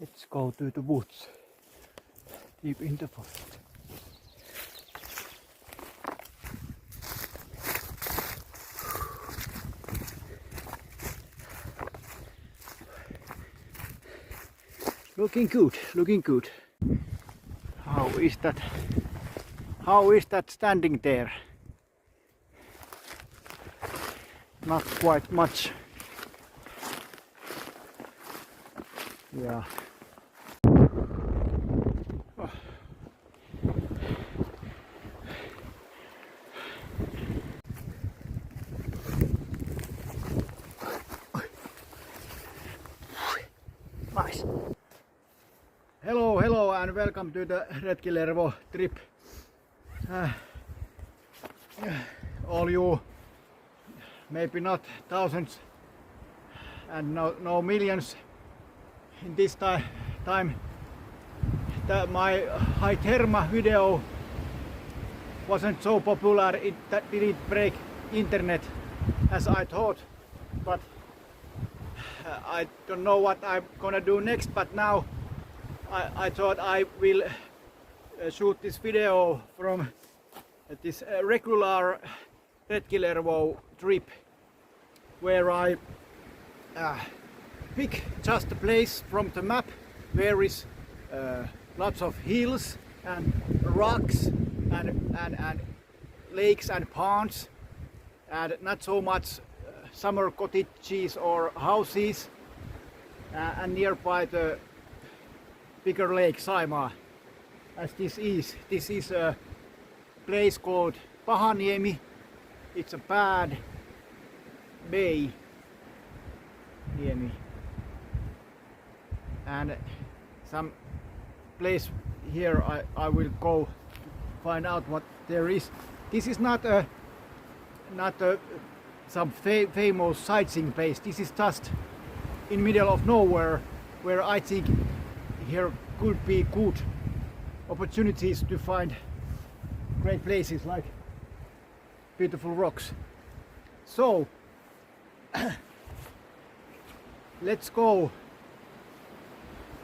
Let's go to the woods, deep in the forest. Looking good, looking good. How is that? How is that standing there? Not quite much. Yeah. Oh. Nice. Hello and welcome to the RetkiLervo trip. All you, maybe not thousands and no millions in this time. My Hytermä video wasn't so popular, it didn't break internet as I thought, but I don't know what I'm gonna do next, but now I thought I will shoot this video from this regular RetkiLervo trip, where I pick just a place from the map where is lots of hills and rocks and lakes and ponds and not so much summer cottages or houses, and nearby the bigger lake Saimaa, as this is a place called Hytermä. It's a bad bay and some place here I will go find out what there is. This is not some famous sightseeing place. This is just in middle of nowhere, where I think here could be good opportunities to find great places like beautiful rocks. So let's go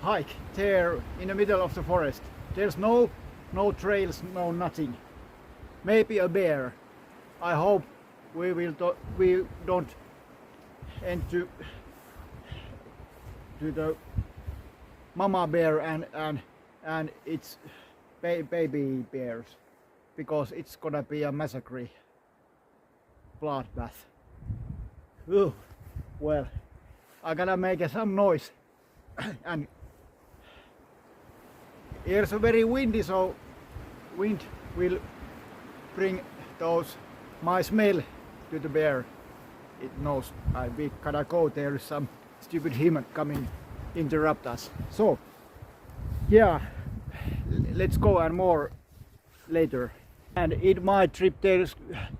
hike there in the middle of the forest. There's no trails, no nothing. Maybe a bear. I hope we don't end to the mama bear and its baby bears, because it's gonna be a massacre, bloodbath. Ooh, well, I gotta make some noise and here's a very windy, so wind will bring my smell to the bear. It knows we gotta go. There is some stupid human coming interrupt us. So yeah, let's go and more later. And in my trip there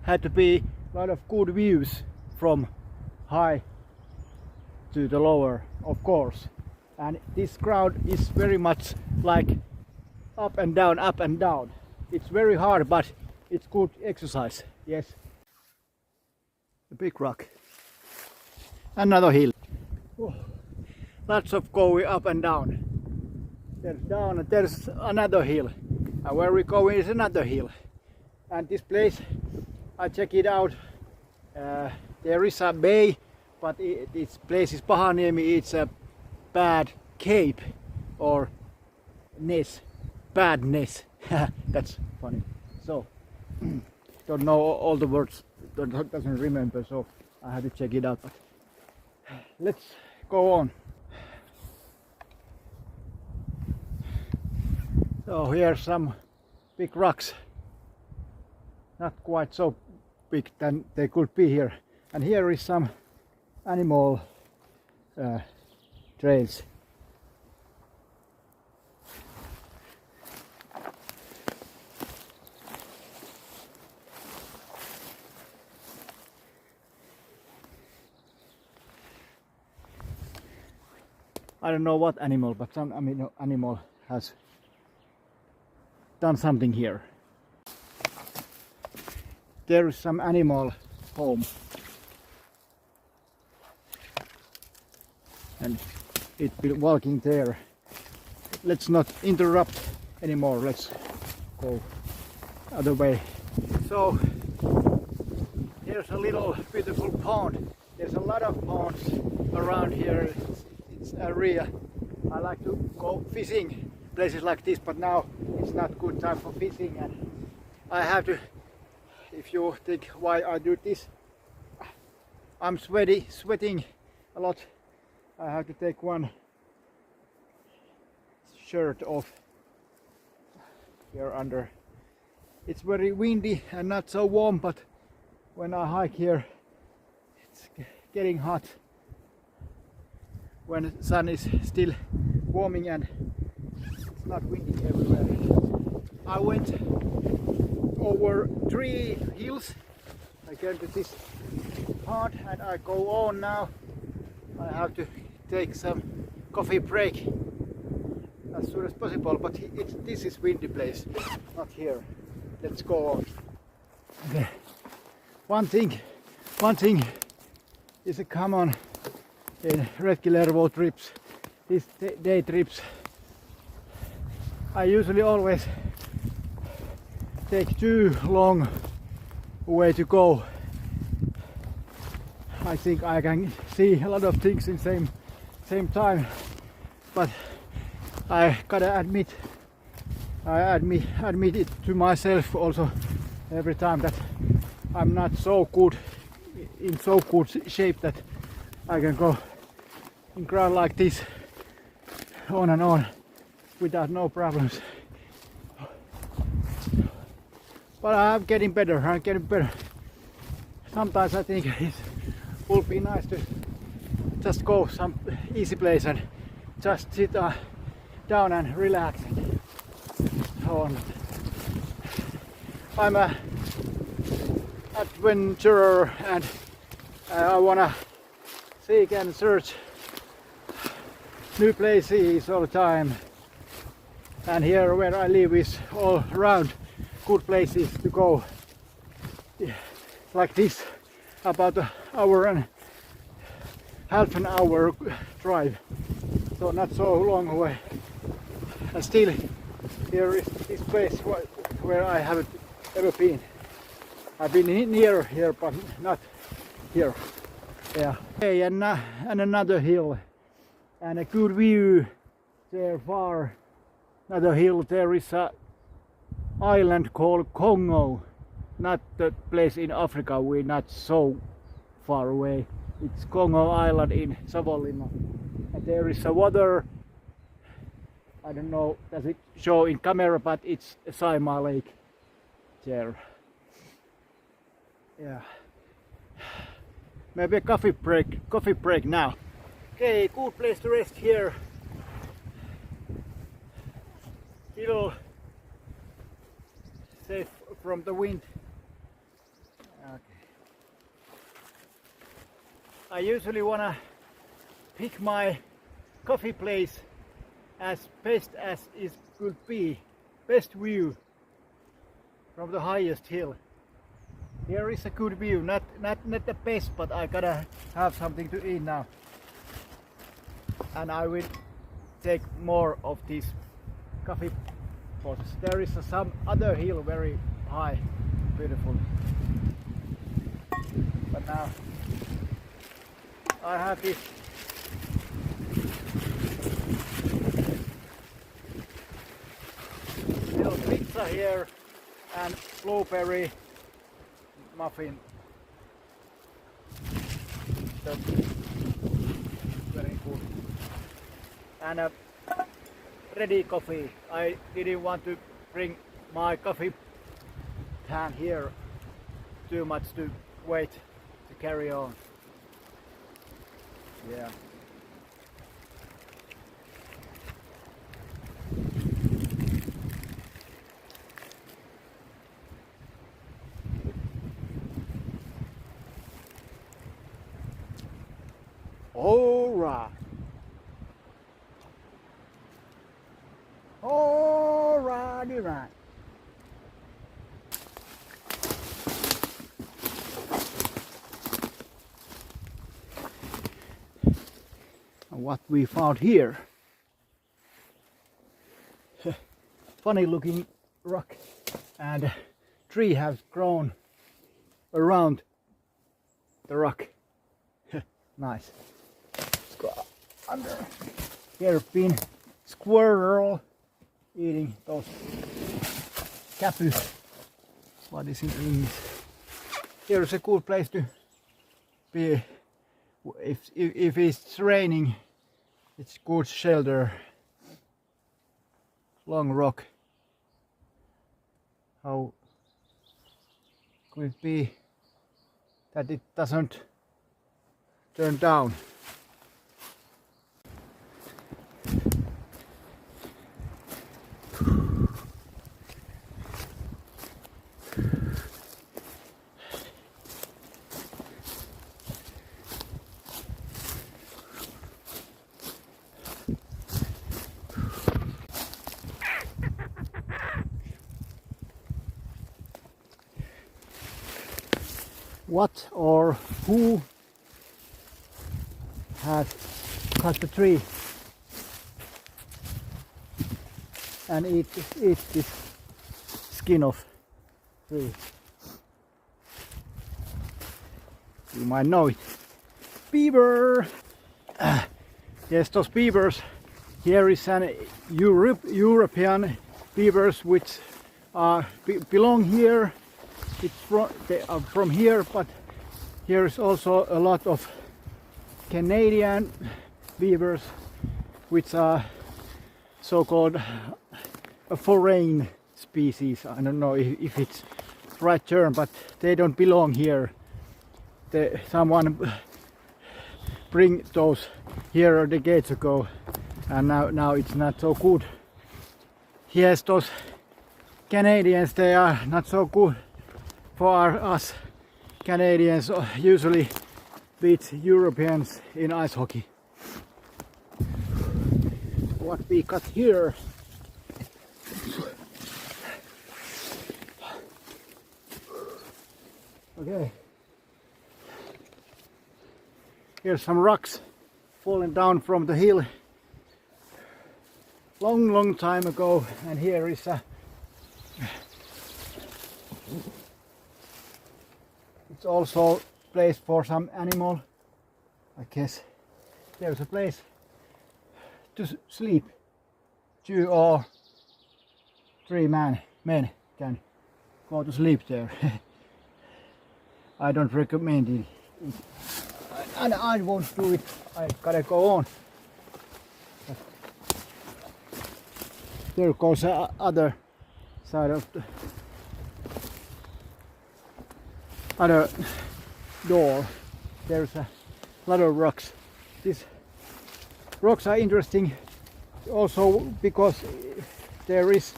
had to be a lot of good views from high to the lower, of course. And this ground is very much like up and down, up and down. It's very hard, but it's good exercise. Yes. A big rock. Another hill. Oh, lots of going up and down. There's down and there's another hill. And where we go is another hill. And this place, I check it out. There is a bay, but this place is Hytermä. It's a bad cape or ness, badness. That's funny. So don't know all the words, doesn't remember, so I had to check it out. But let's go on. So here's some big rocks, not quite so big than they could be here. And here is some animal trails. I don't know what animal, but some animal has done something here. There is some animal home, and it's been walking there let's not interrupt anymore. Let's go other way. So here's a little beautiful pond. There's a lot of ponds around here. It's area. I like to go fishing places like this, but now it's not good time for fishing, and I have to, if you think why I do this, I'm sweating a lot. I have to take one shirt off here under. It's very windy and not so warm, but when I hike here it's getting hot when the sun is still warming and it's not windy everywhere. I went over 3 hills. I came to this part and I go on now. I have to take some coffee break as soon as possible, but this is windy place, not here. Let's go on. Okay. One thing is a common in RetkiLervo trips, these day trips. I usually always take too long way to go. I think I can see a lot of things in same time, but I gotta admit it to myself also every time that I'm not so good in so good shape that I can go in ground like this on and on without no problems. But I'm getting better. Sometimes I think it would be nice to just go some easy place and just sit down and relax and so on. I'm a adventurer and I wanna seek and search new places all the time. And here where I live is all around good places to go. Yeah, like this, about an hour and half an hour drive, so not so long away. And still here is this place where I haven't ever been. I've been near here but not here. Yeah. Okay, and another hill and a good view there far. Another hill, there is a island called Congo, not the place in Africa. We're not so far away. It's Congo Island in Savonlinna, and there is a water. I don't know, does it show in camera, but it's a Saimaa Lake there. Yeah. Maybe a coffee break now. Okay, good place to rest here. Still safe from the wind. Okay. I usually wanna pick my coffee place as best as it could be. Best view from the highest hill. Here is a good view, not the best, but I gotta have something to eat now. And I will take more of these coffee pots. There is some other hill very high, beautiful. But now I have this little pizza here and blueberry muffin. That's very good. And a ready coffee. I didn't want to bring my coffee pan here too much to wait to carry on. Yeah. All right. Alrighty, right. And what we found here. funny looking rock, and tree has grown around the rock. Nice. Let's go under. Here been squirrel eating those capus. What is in English? Here is a cool place to be. If it's raining, it's good shelter. Long rock. How could it be that it doesn't turn down? What or who had cut the tree and eat this skin of tree? You might know it. Beaver! Yes, those beavers. Here is an European beavers which belong here. They are from here, but here is also a lot of Canadian beavers, which are so-called a foreign species. I don't know if it's the right term, but they don't belong here. Someone bring those here decades ago, and now it's not so good. Yes, those Canadians, they are not so good. For us Canadians usually beat Europeans in ice hockey. What we got here? Okay. Here's some rocks falling down from the hill long time ago, and here is a it's also a place for some animal. I guess there's a place to sleep. 2 or 3 men can go to sleep there. I don't recommend it. And I won't do it. I gotta go on. But there goes the other side of the other door. There's a lot of rocks. These rocks are interesting also because there is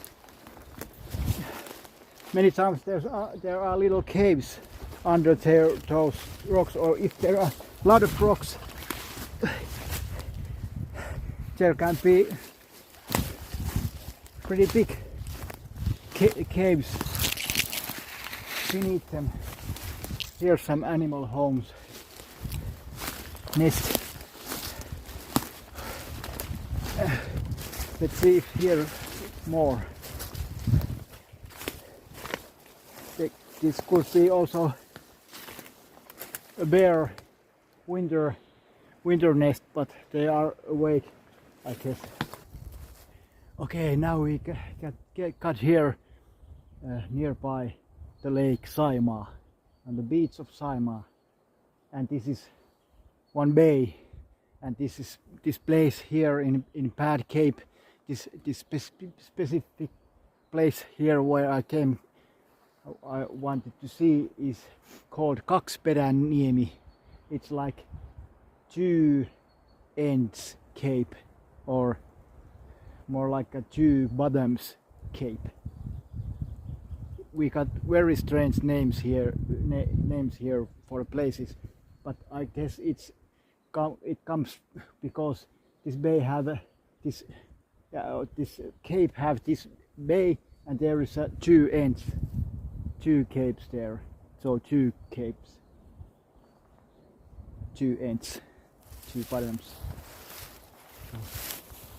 many times there are little caves under those rocks, or if there are a lot of rocks there can be pretty big caves beneath them. Here's some animal homes, nest. Let's see if here more. This could be also a bear winter nest, but they are awake, I guess. Okay, now we got here nearby the lake Saimaa and the beach of Saimaa, and this is one bay, and this place here in Pad Cape, this specific place here where I came. I wanted to see is called Kaksiperäniemi. It's like 2 ends cape, or more like a 2 bottoms cape. We got very strange names here, for the places, but I guess it comes because this bay have this cape have this bay, and there is 2 ends. 2 capes there, so 2 capes, 2 ends, 2 bottoms.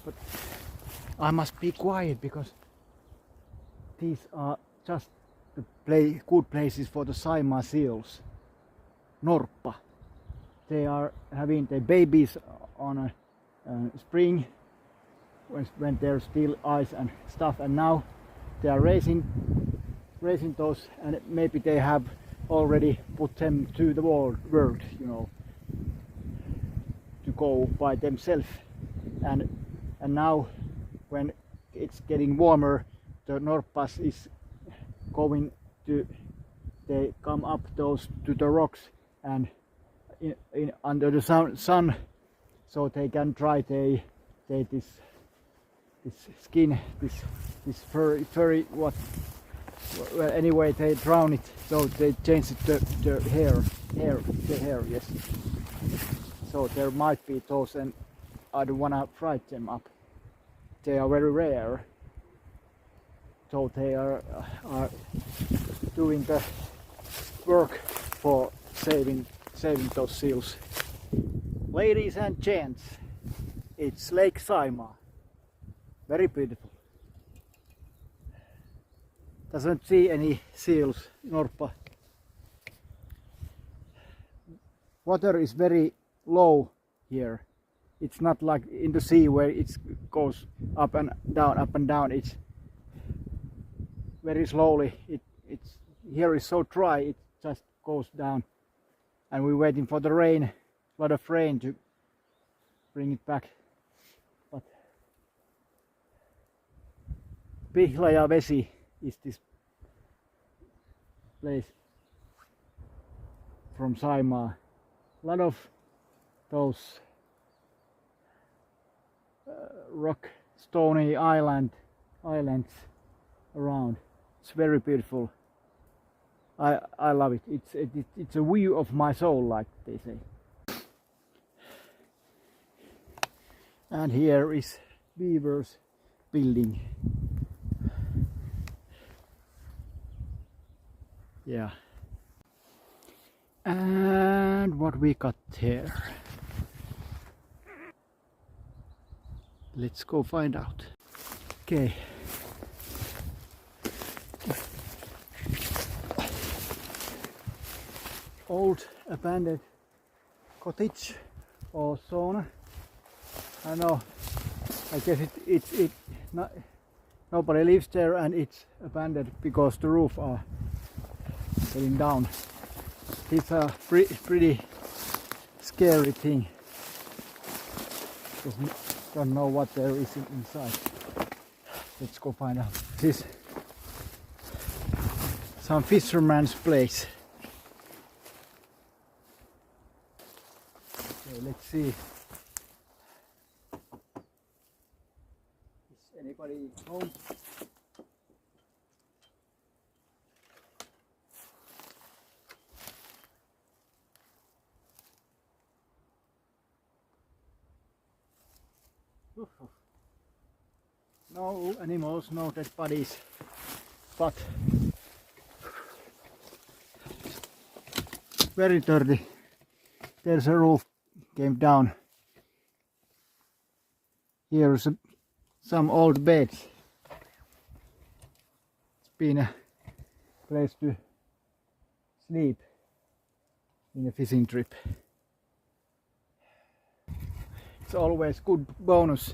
But I must be quiet because these are just the good places for the Saimaa seals. Norppa. They are having their babies on a spring when there's still ice and stuff, and now they are raising those, and maybe they have already put them to the world, you know, to go by themselves. And now when it's getting warmer, the Norppas is going to, they come up those to the rocks and under the sun, so they can dry this skin, this furry what. Well, anyway, they drown it, so they change it to the hair, yes. So there might be those, and I don't wanna frighten them up. They are very rare, so they are doing the work for saving those seals. Ladies and gents, it's Lake Saimaa. Very beautiful. Doesn't see any seals, Norppa. Water is very low here. It's not like in the sea where it goes up and down. It's very slowly. It's here is so dry, it just goes down. And we're waiting for the rain, a lot of rain to bring it back. But Pihlajavesi is this place from Saimaa. A lot of those rock stony islands around. It's very beautiful. I love it. It's a view of my soul, like they say. And here is Beaver's building. Yeah. And what we got here? Let's go find out. Okay. Old abandoned cottage or sauna. I know. I guess nobody lives there, and it's abandoned because the roof are getting down. It's a pretty scary thing. Don't know what there is inside. Let's go find out. This is some fisherman's place. Okay, let's see. Is anybody home? No animals, no dead bodies, but very dirty. There's a roof came down. Here's some old beds. It's been a place to sleep in a fishing trip. It's always good bonus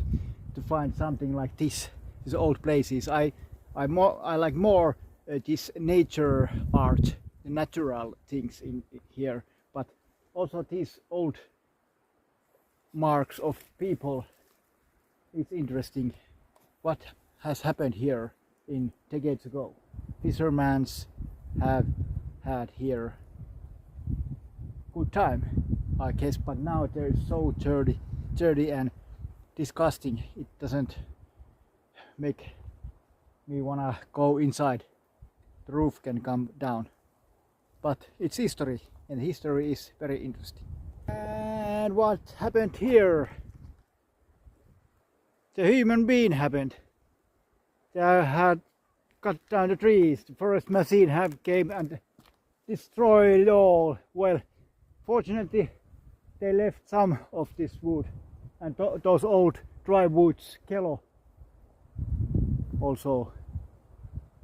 to find something like this. These old places. I like more this nature art, the natural things in here, but also these old marks of people. It's interesting what has happened here in decades ago. Fishermen's have had here good time, I guess, but now they're so dirty and disgusting. It doesn't make me wanna go inside. The roof can come down, but it's history, and history is very interesting. And what happened here? The human being happened. They had cut down the trees. The forest machine have came and destroyed it all. Well, fortunately they left some of this wood, and those old dry woods, kello, also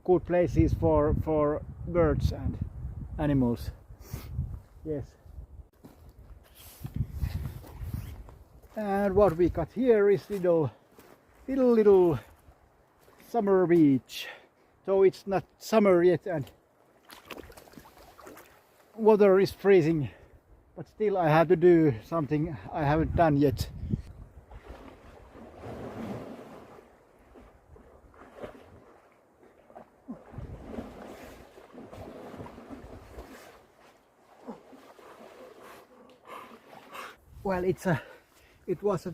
good places for birds and animals. Yes. And what we got here is little summer beach. So it's not summer yet and water is freezing, but still I have to do something I haven't done yet. Well, it was a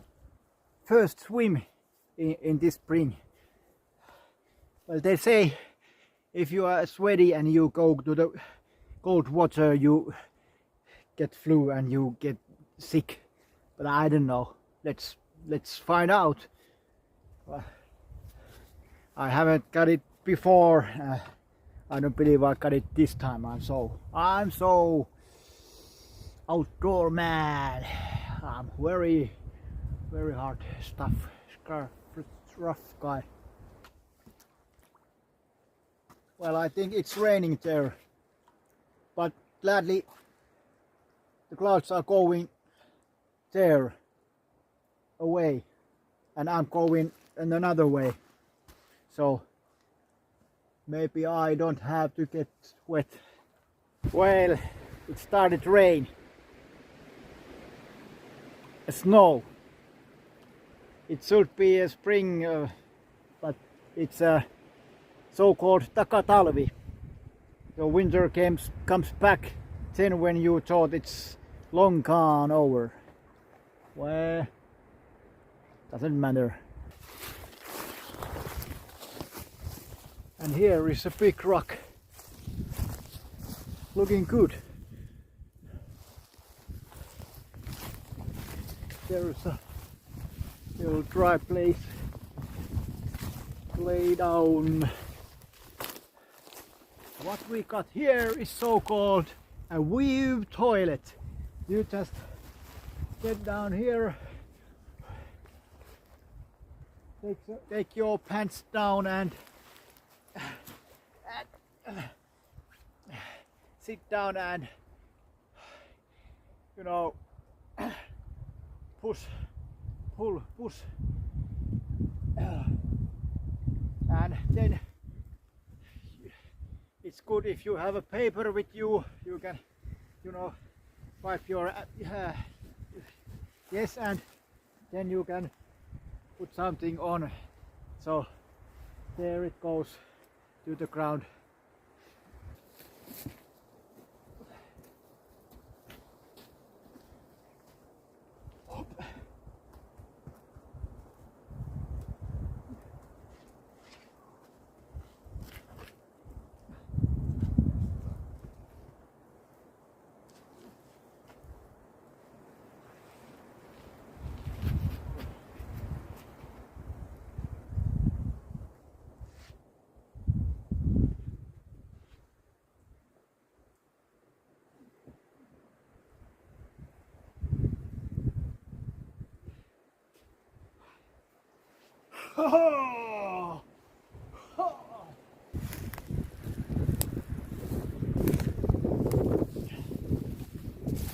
first swim in this spring. Well, they say if you are sweaty and you go to the cold water, you get flu and you get sick. But I don't know. Let's find out. I haven't got it before. I don't believe I got it this time. I'm so outdoor man. I'm very hard stuff. Rough guy. Well, I think it's raining there, but gladly the clouds are going there away and I'm going in another way, so maybe I don't have to get wet. Well, it started to rain. Snow. It should be a spring, but it's a so-called takatalvi. The winter comes back then when you thought it's long gone over. Well, doesn't matter. And here is a big rock. Looking good. There is a little dry place. Lay down. What we got here is so-called a weave toilet. You just get down here, take your pants down and sit down and, you know, push, and then it's good if you have a paper with you. You can, you know, wipe your yes, and then you can put something on. So there it goes to the ground.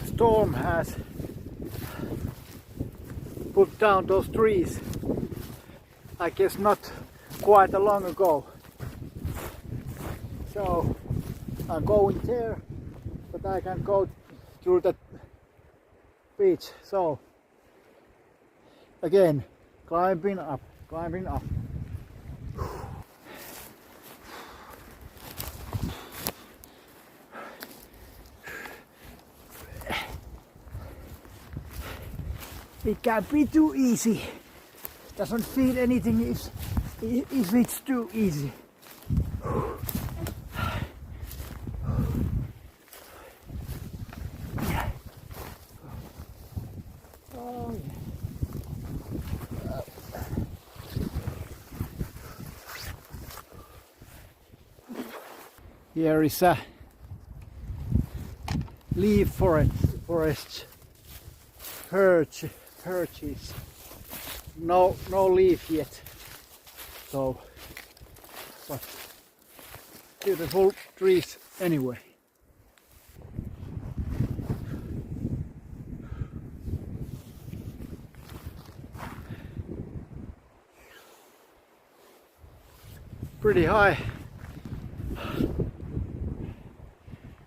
Storm has put down those trees. I guess not quite a long ago. So I'm going there, but I can go through the beach. So again, climbing up. It can't be too easy. Doesn't feel anything if it's too easy. Oh, yeah. Here is a leaf forest. Perches. No leaf yet. So, but beautiful trees anyway. Pretty high.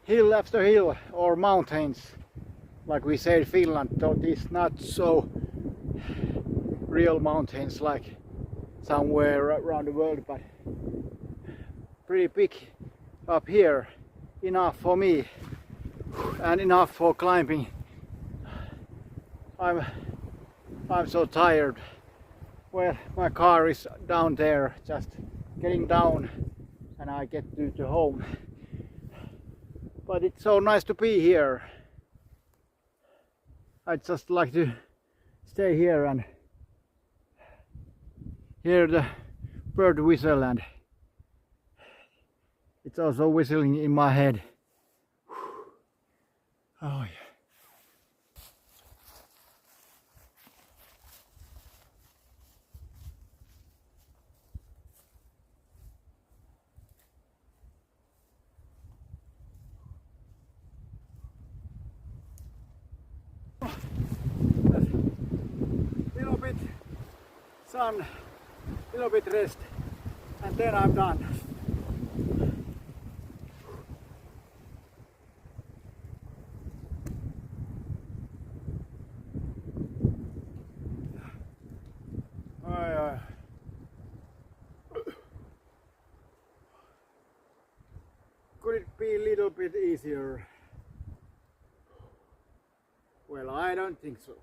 Hill after hill or mountains, like we say in Finland, though it's not so real mountains like somewhere around the world, but pretty big up here, enough for me and enough for climbing. I'm so tired. Well, my car is down there, just getting down, and I get to home. But it's so nice to be here. I'd just like to stay here and hear the bird whistle, and it's also whistling in my head. Oh yeah. Little bit sun, little bit rest, and then I'm done. Could it be a little bit easier? Well, I don't think so.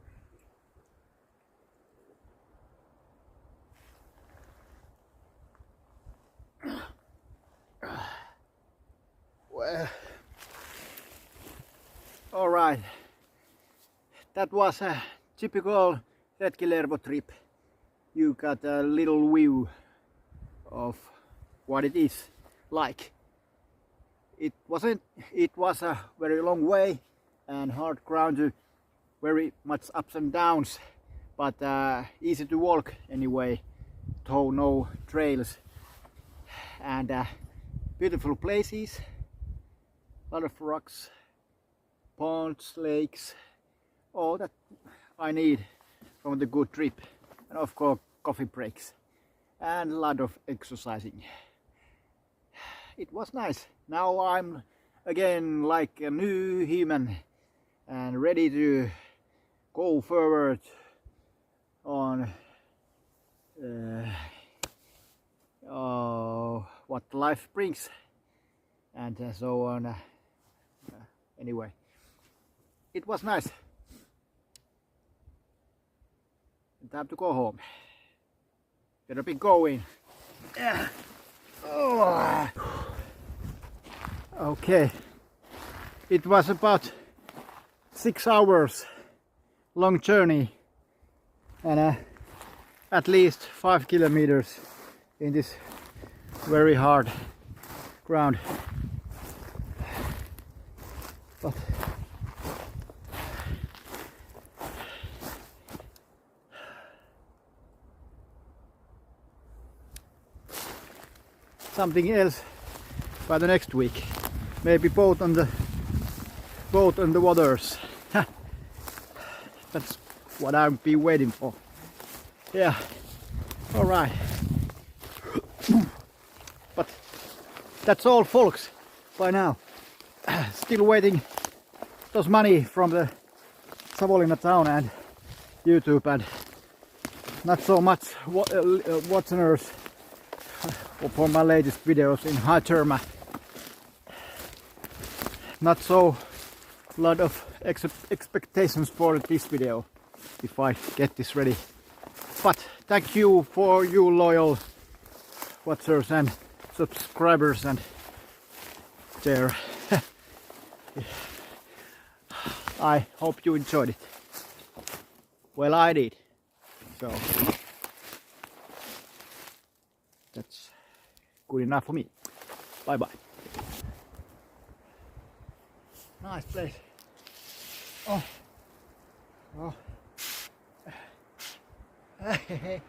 Well, all right. That was a typical RetkiLervo trip. You got a little view of what it is like. It was a very long way and hard ground, very much ups and downs, but easy to walk anyway, though no trails, and beautiful places, a lot of rocks, ponds, lakes, all that I need from the good trip, and of course coffee breaks and a lot of exercising. It was nice. Now I'm again like a new human and ready to go forward on what life brings, and so on. Anyway, it was nice. Time to go home. Better be going. Yeah. Oh. Okay, it was about 6 hours long journey, and at least 5 kilometers in this very hard ground. But something else by the next week. Maybe boat on the waters. That's what I'll be waiting for. Yeah. All right. But that's all, folks. By now, still waiting those money from the Savonlinna town and YouTube, and not so much watchers for my latest videos in Hytermä. Not so lot of expectations for this video if I get this ready. But thank you for you loyal watchers and subscribers and there. I hope you enjoyed it. Well, I did. So that's good enough for me. Bye bye. Nice place. Oh. Oh. Hey.